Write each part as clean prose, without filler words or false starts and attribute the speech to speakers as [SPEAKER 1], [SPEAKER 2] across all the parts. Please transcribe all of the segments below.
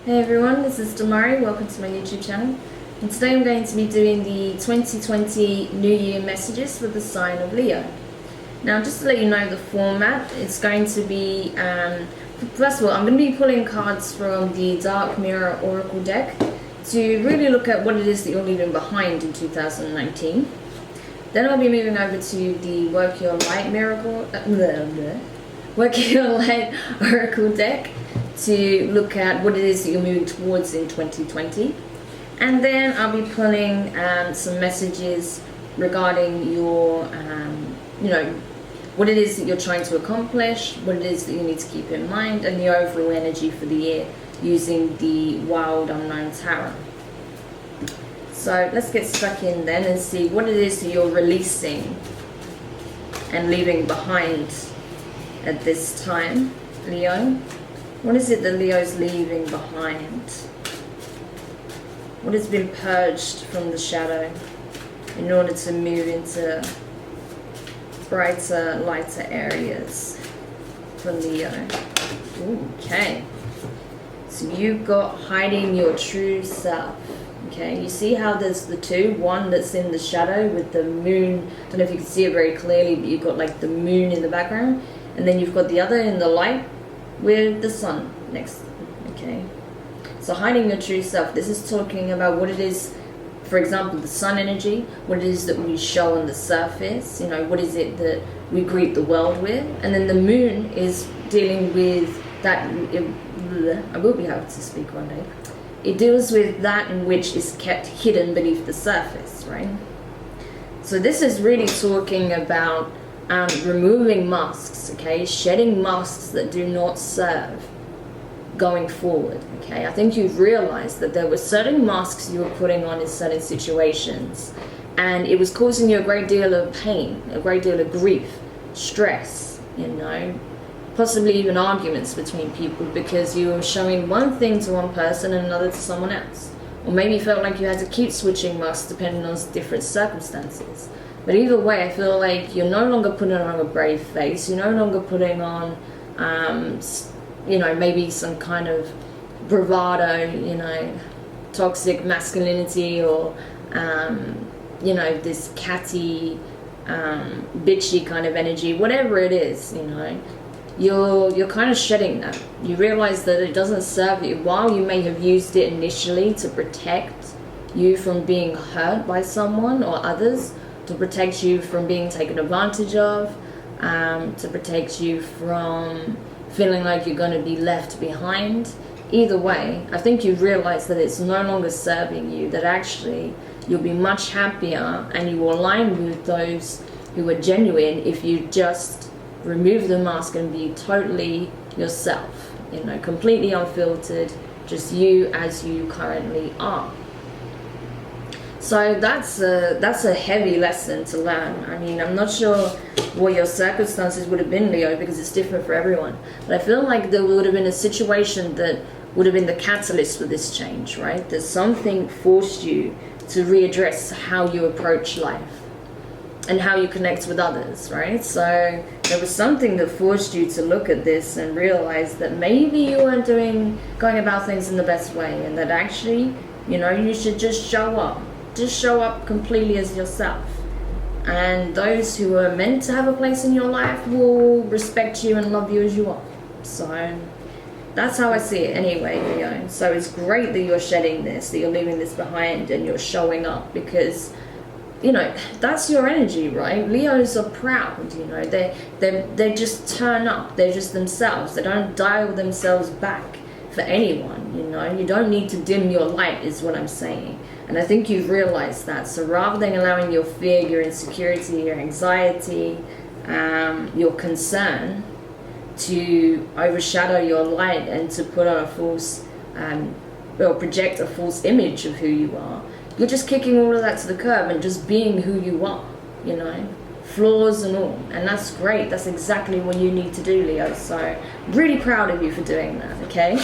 [SPEAKER 1] Hey everyone, this is Demari. Welcome to my YouTube channel. And today I'm going to be doing the 2020 New Year messages for the sign of Leo. Now, just to let you know the format, it's going to be, first of all, I'm going to be pulling cards from the Dark Mirror Oracle deck to really look at what it is that you're leaving behind in 2019. Then I'll be moving over to the Work Your Light Oracle deck to look at what it is that you're moving towards in 2020. And then I'll be pulling some messages regarding your, what it is that you're trying to accomplish, what it is that you need to keep in mind, and the overall energy for the year using the Wild Unknown Tarot. So let's get stuck in then and see what it is that you're releasing and leaving behind at this time, Leo. What is it that Leo's leaving behind? What has been purged from the shadow in order to move into brighter, lighter areas for Leo? Okay. So you've got hiding your true self. Okay, you see how there's the two, one that's in the shadow with the moon. I don't know if you can see it very clearly, but you've got like the moon in the background, and then you've got the other in the light with the sun next. Okay, so hiding your true self, this is talking about what it is, for example, the sun energy, what it is that we show on the surface, what is it that we greet the world with. And then the moon is dealing with that, I will be able to speak one day. It deals with that in which is kept hidden beneath the surface, right? So this is really talking about removing masks, okay? Shedding masks that do not serve going forward, okay? I think you've realized that there were certain masks you were putting on in certain situations, and it was causing you a great deal of pain, a great deal of grief, stress, possibly even arguments between people because you were showing one thing to one person and another to someone else. Or maybe you felt like you had to keep switching masks depending on different circumstances. But either way, I feel like you're no longer putting on a brave face. You're no longer putting on, maybe some kind of bravado, toxic masculinity or, this catty, bitchy kind of energy, whatever it is, You're kind of shedding that. You realize that it doesn't serve you. While you may have used it initially to protect you from being hurt by someone or others, to protect you from being taken advantage of, to protect you from feeling like you're going to be left behind. Either way, I think you've realized that it's no longer serving you, that actually you'll be much happier and you will align with those who are genuine if you just remove the mask and be totally yourself, completely unfiltered, just you as you currently are. So that's a heavy lesson to learn. I mean, I'm not sure what your circumstances would have been, Leo, because it's different for everyone. But I feel like there would have been a situation that would have been the catalyst for this change, right? That something forced you to readdress how you approach life and how you connect with others, right? So there was something that forced you to look at this and realize that maybe you weren't going about things in the best way, and that actually, you should just show up. Just show up completely as yourself. And those who are meant to have a place in your life will respect you and love you as you are. So that's how I see it anyway, Leo. So it's great that you're shedding this, that you're leaving this behind and you're showing up, because that's your energy, right? Leos are proud, they just turn up, they're just themselves. They don't dial themselves back for anyone, You don't need to dim your light is what I'm saying. And I think you've realized that. So rather than allowing your fear, your insecurity, your anxiety, your concern to overshadow your light and to put on a false, or project a false image of who you are, you're just kicking all of that to the curb and just being who you are, flaws and all. And that's great. That's exactly what you need to do, Leo. So really proud of you for doing that, okay?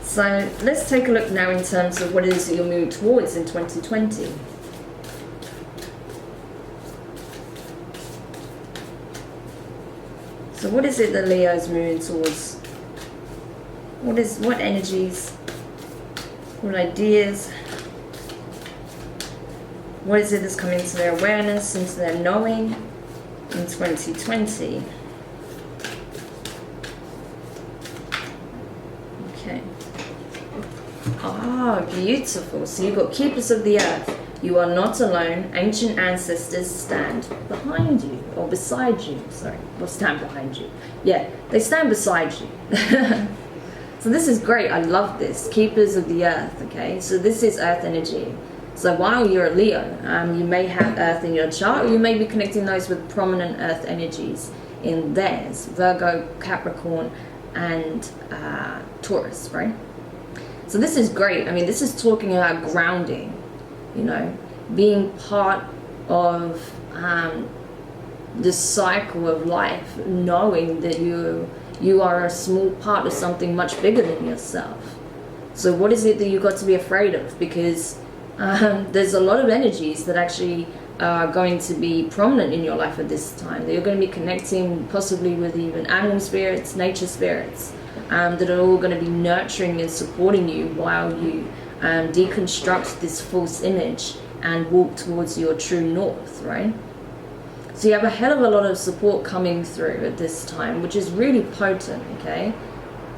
[SPEAKER 1] So let's take a look now in terms of what it is that you're moving towards in 2020. So what is it that Leo's moving towards What energies, what ideas, what is it that's coming into their awareness, into their knowing in 2020? Okay. Ah, beautiful. So you've got Keepers of the Earth. You are not alone. Ancient ancestors stand behind you, or beside you. Sorry, or stand behind you. Yeah, they stand beside you. So this is great. I love this. Keepers of the Earth. Okay, so this is Earth energy. So while you're a Leo, you may have Earth in your chart, or you may be connecting those with prominent Earth energies in theirs. Virgo, Capricorn, and Taurus, right? So this is great. I mean, this is talking about grounding, you know, being part of the cycle of life, knowing that you are a small part of something much bigger than yourself. So what is it that you've got to be afraid of? Because there's a lot of energies that actually are going to be prominent in your life at this time. That you're going to be connecting possibly with even animal spirits, nature spirits, that are all going to be nurturing and supporting you while you deconstruct this false image and walk towards your true north, right? So you have a hell of a lot of support coming through at this time, which is really potent, okay?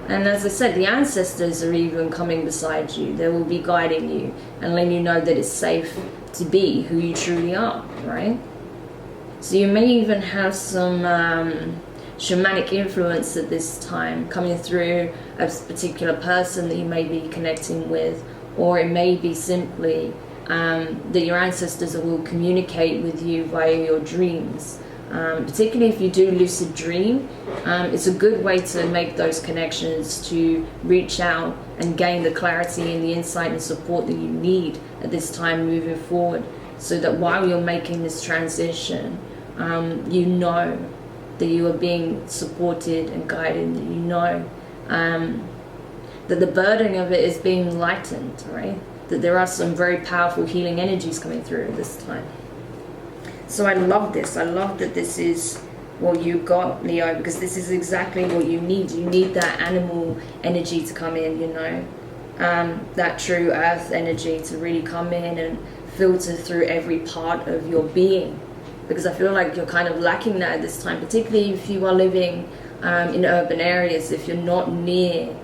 [SPEAKER 1] And as I said, the ancestors are even coming beside you. They will be guiding you and letting you know that it's safe to be who you truly are, right? So you may even have some shamanic influence at this time coming through a particular person that you may be connecting with, or it may be simply that your ancestors will communicate with you via your dreams. Particularly if you do lucid dream, it's a good way to make those connections, to reach out and gain the clarity and the insight and support that you need at this time moving forward, so that while you're making this transition, you know that you are being supported and guided, that you know that the burden of it is being lightened, right? That there are some very powerful healing energies coming through at this time. So I love this. I love that this is what you got, Leo, because this is exactly what you need. You need that animal energy to come in, you know, that true earth energy to really come in and filter through every part of your being. Because I feel like you're kind of lacking that at this time, particularly if you are living in urban areas, if you're not near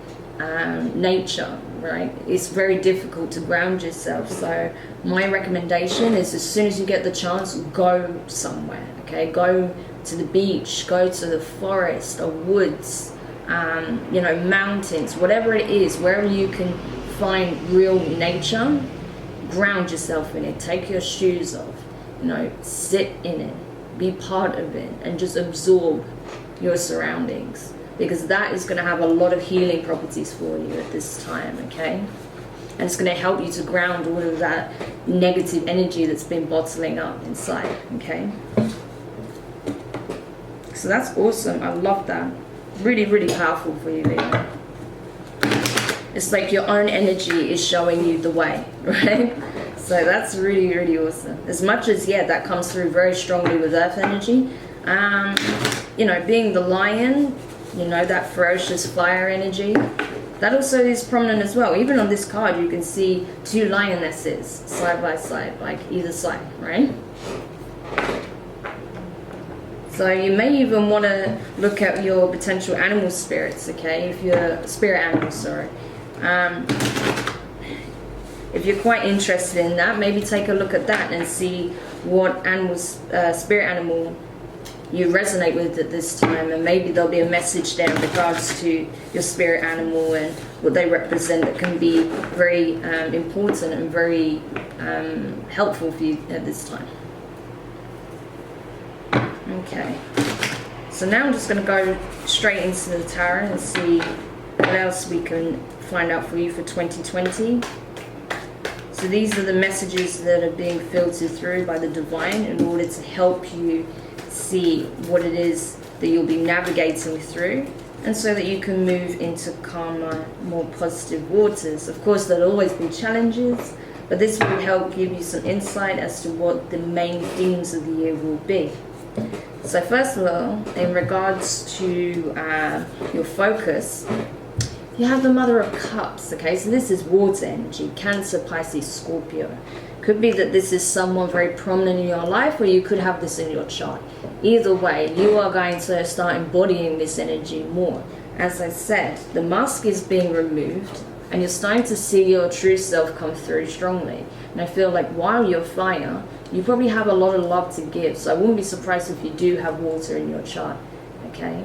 [SPEAKER 1] nature, right? It's very difficult to ground yourself. So my recommendation is, as soon as you get the chance, go somewhere, okay? Go to the beach, go to the forest or woods, you know, mountains, whatever it is, wherever you can find real nature, ground yourself in it. Take your shoes off, you know, sit in it, be part of it, and just absorb your surroundings, because that is going to have a lot of healing properties for you at this time, okay? And it's going to help you to ground all of that negative energy that's been bottling up inside, okay? So that's awesome. I love that. Really, really powerful for you, Leo. It's like your own energy is showing you the way, right? So that's really, really awesome. As much as, yeah, that comes through very strongly with earth energy, you know, being the lion, you know, that ferocious fire energy, that also is prominent as well. Even on this card, you can see two lionesses side by side, like either side, right? So you may even want to look at your potential animal spirits, okay? If you're spirit animals, sorry. If you're quite interested in that, maybe take a look at that and see what animals, spirit animal you resonate with at this time, and maybe there'll be a message there in regards to your spirit animal and what they represent that can be very important and very helpful for you at this time. Okay, so now I'm just going to go straight into the tarot and see what else we can find out for you for 2020. So these are the messages that are being filtered through by the divine in order to help you see what it is that you'll be navigating through, and so that you can move into calmer, more positive waters. Of course, there'll always be challenges, but this will help give you some insight as to what the main themes of the year will be. So first of all, in regards to your focus, You have the Mother of Cups, okay? So this is water energy, Cancer, Pisces, Scorpio. Could be that this is someone very prominent in your life, or you could have this in your chart. Either way, you are going to start embodying this energy more. As I said, the mask is being removed, and you're starting to see your true self come through strongly. And I feel like while you're fire, you probably have a lot of love to give. So I wouldn't be surprised if you do have water in your chart, okay?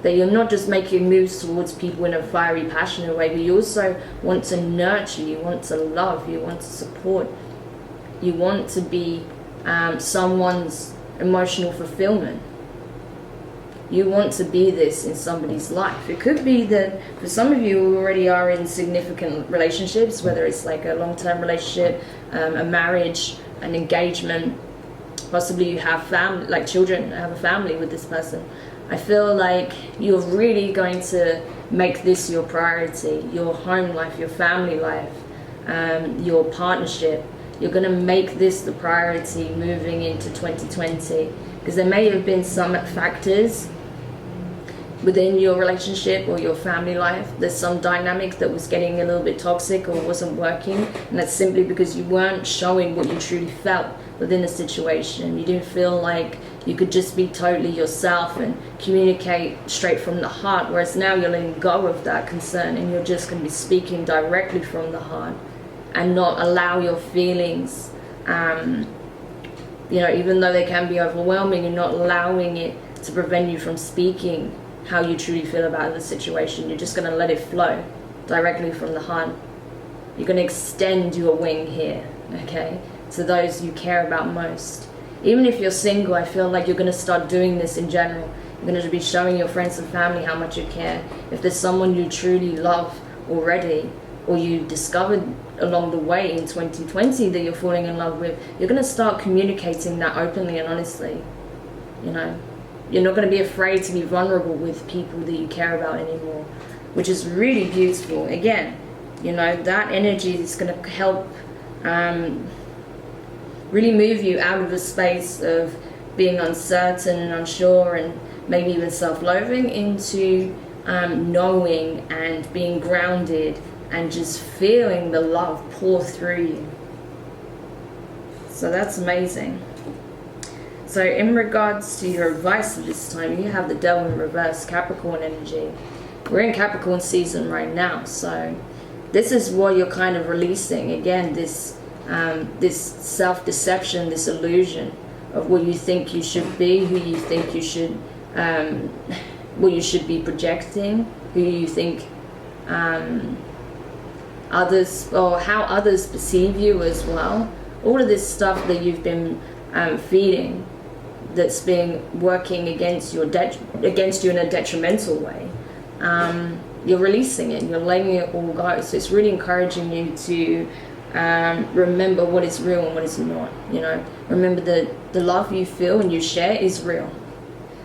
[SPEAKER 1] That you're not just making moves towards people in a fiery, passionate way, but you also want to nurture, you want to love, you want to support, you want to be someone's emotional fulfillment. You want to be this in somebody's life. It could be that for some of you who already are in significant relationships, whether it's like a long-term relationship, a marriage, an engagement, possibly you have family, like children, have a family with this person. I feel like you're really going to make this your priority, your home life, your family life, your partnership. You're going to make this the priority moving into 2020, because there may have been some factors within your relationship or your family life. There's some dynamic that was getting a little bit toxic or wasn't working, and that's simply because you weren't showing what you truly felt within the situation. You didn't feel like you could just be totally yourself and communicate straight from the heart, whereas now you're letting go of that concern and you're just going to be speaking directly from the heart and not allow your feelings, even though they can be overwhelming, you're not allowing it to prevent you from speaking how you truly feel about the situation. You're just going to let it flow directly from the heart. You're going to extend your wing here, okay, to those you care about most. Even if you're single, I feel like you're going to start doing this in general. You're going to be showing your friends and family how much you care. If there's someone you truly love already, or you discovered along the way in 2020 that you're falling in love with, you're going to start communicating that openly and honestly. You're not going to be afraid to be vulnerable with people that you care about anymore, which is really beautiful. Again, that energy is going to help really move you out of a space of being uncertain and unsure and maybe even self-loathing into knowing and being grounded and just feeling the love pour through you. So that's amazing. So in regards to your advice at this time, you have the Devil in reverse, Capricorn energy. We're in Capricorn season right now, so this is what you're kind of releasing. Again, this self-deception, this illusion of what you think you should be, who you think you should, what you should be projecting, who you think others, or how others perceive you as well. All of this stuff that you've been feeding, that's been working against you in a detrimental way. You're releasing it, you're letting it all go. So it's really encouraging you to remember what is real and what is not. Remember that the love you feel and you share is real.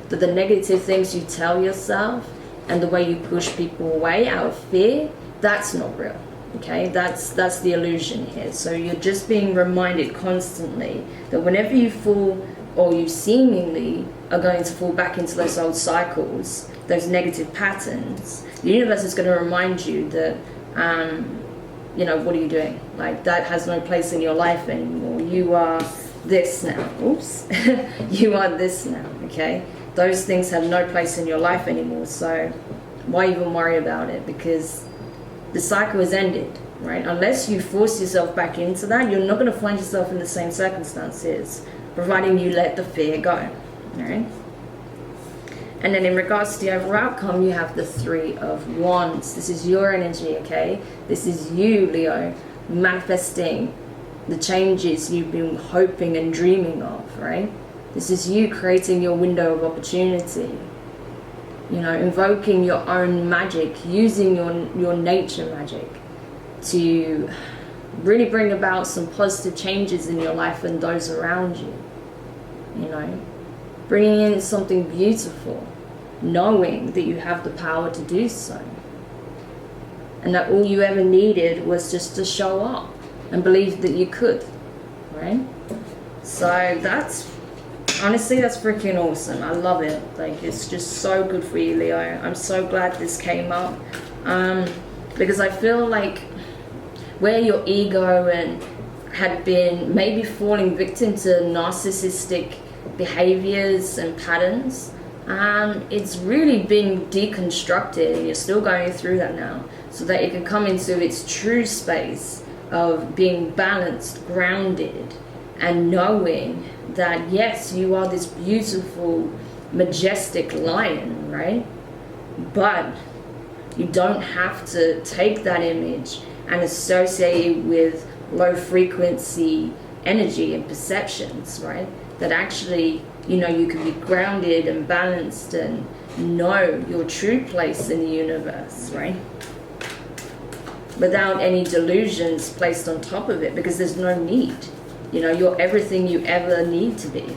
[SPEAKER 1] That the negative things you tell yourself and the way you push people away out of fear, that's not real. Okay, that's the illusion here. So you're just being reminded constantly that whenever you fall, or you seemingly are going to fall back into those old cycles, those negative patterns, the universe is going to remind you that, what are you doing? Like, that has no place in your life anymore. You are this now. Oops. You are this now, okay? Those things have no place in your life anymore. So why even worry about it? Because the cycle has ended, right? Unless you force yourself back into that, you're not going to find yourself in the same circumstances, providing you let the fear go, all right? And then in regards to the overall outcome, you have the Three of Wands. This is your energy, okay? This is you, Leo, manifesting the changes you've been hoping and dreaming of, right? This is you creating your window of opportunity. Invoking your own magic, using your nature magic to really bring about some positive changes in your life and those around you. Bringing in something beautiful, knowing that you have the power to do so. And that all you ever needed was just to show up and believe that you could, right? So that's Honestly, that's freaking awesome. I love it. Like, it's just so good for you, Leo. I'm so glad this came up. Because I feel like where your ego and had been maybe falling victim to narcissistic behaviors and patterns, it's really been deconstructed, and you're still going through that now, so that it can come into its true space of being balanced, grounded, and knowing that yes, you are this beautiful, majestic lion, right? But you don't have to take that image and associate it with low frequency energy and perceptions, right? That actually, you know, you can be grounded and balanced and know your true place in the universe, right? Without any delusions placed on top of it, because there's no need. You know, you're everything you ever need to be.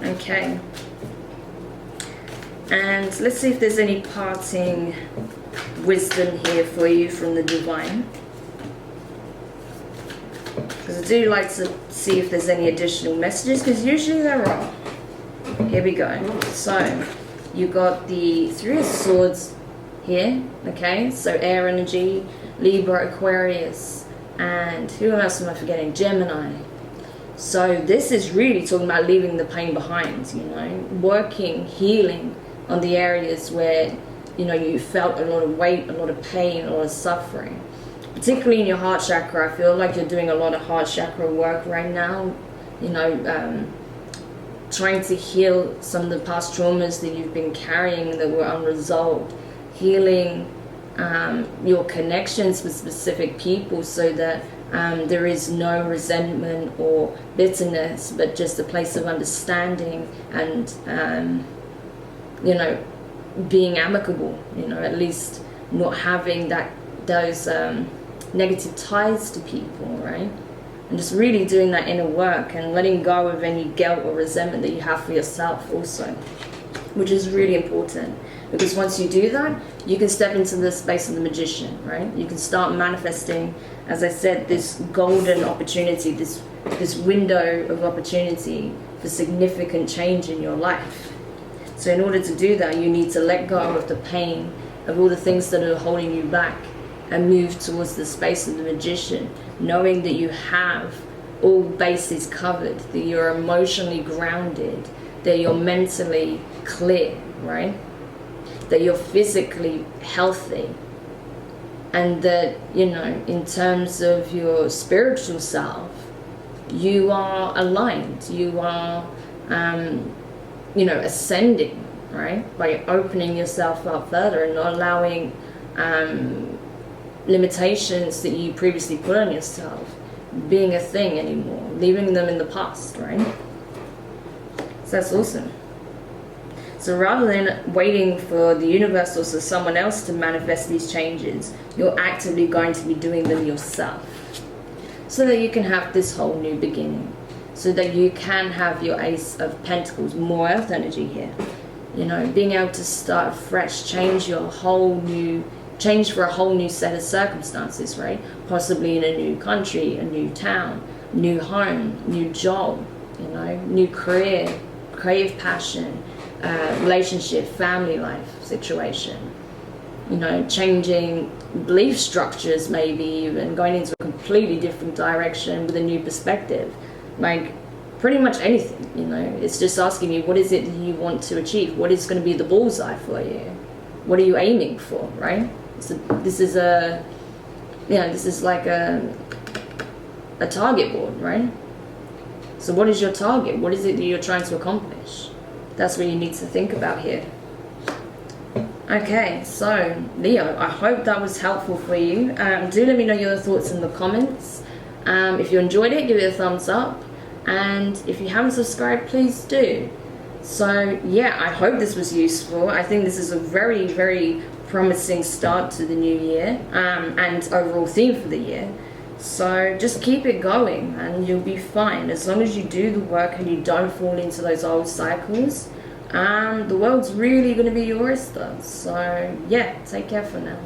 [SPEAKER 1] Okay. And let's see if there's any parting wisdom here for you from the divine. Because I do like to see if there's any additional messages, because usually there are. Here we go. So, you got the Three of Swords here, okay? So air energy, Libra, Aquarius, and who else am I forgetting? Gemini. So this is really talking about leaving the pain behind, you know, working, healing on the areas where, you know, you felt a lot of weight, a lot of pain, a lot of suffering. Particularly in your heart chakra, I feel like you're doing a lot of heart chakra work right now, you know, trying to heal some of the past traumas that you've been carrying that were unresolved, healing your connections with specific people so that there is no resentment or bitterness, but just a place of understanding and, you know, being amicable, you know, at least not having those negative ties to people, right? And just really doing that inner work and letting go of any guilt or resentment that you have for yourself also, which is really important. Because once you do that, you can step into the space of the magician, right? You can start manifesting, as I said, this golden opportunity, this window of opportunity for significant change in your life. So in order to do that, you need to let go of the pain, of all the things that are holding you back, and move towards the space of the magician, knowing that you have all bases covered, that you're emotionally grounded, that you're mentally clear, right? That you're physically healthy, and that, you know, in terms of your spiritual self, you are aligned, you are, you know, ascending, right? By opening yourself up further and not allowing limitations that you previously put on yourself being a thing anymore, leaving them in the past, right? So that's awesome. So rather than waiting for the universe or for someone else to manifest these changes, you're actively going to be doing them yourself, so that you can have this whole new beginning, so that you can have your Ace of Pentacles, more earth energy here, you know, being able to start fresh, change for a whole new set of circumstances, right? Possibly in a new country, a new town, new home, new job, you know, new career, creative passion, relationship, family life situation, you know, changing belief structures, maybe even going into a completely different direction with a new perspective, like pretty much anything, you know. It's just asking you, what is it that you want to achieve? What is going to be the bullseye for you? What are you aiming for, right? So this is a, you know, this is like a target board, right? So what is your target? What is it that you're trying to accomplish? That's what you need to think about here. Okay, so Leo, I hope that was helpful for you. Do let me know your thoughts in the comments. If you enjoyed it, give it a thumbs up. And if you haven't subscribed, please do. So yeah, I hope this was useful. I think this is a very, very promising start to the new year, and overall theme for the year. So just keep it going and you'll be fine. As long as you do the work and you don't fall into those old cycles, the world's really going to be your oyster. So yeah, take care for now.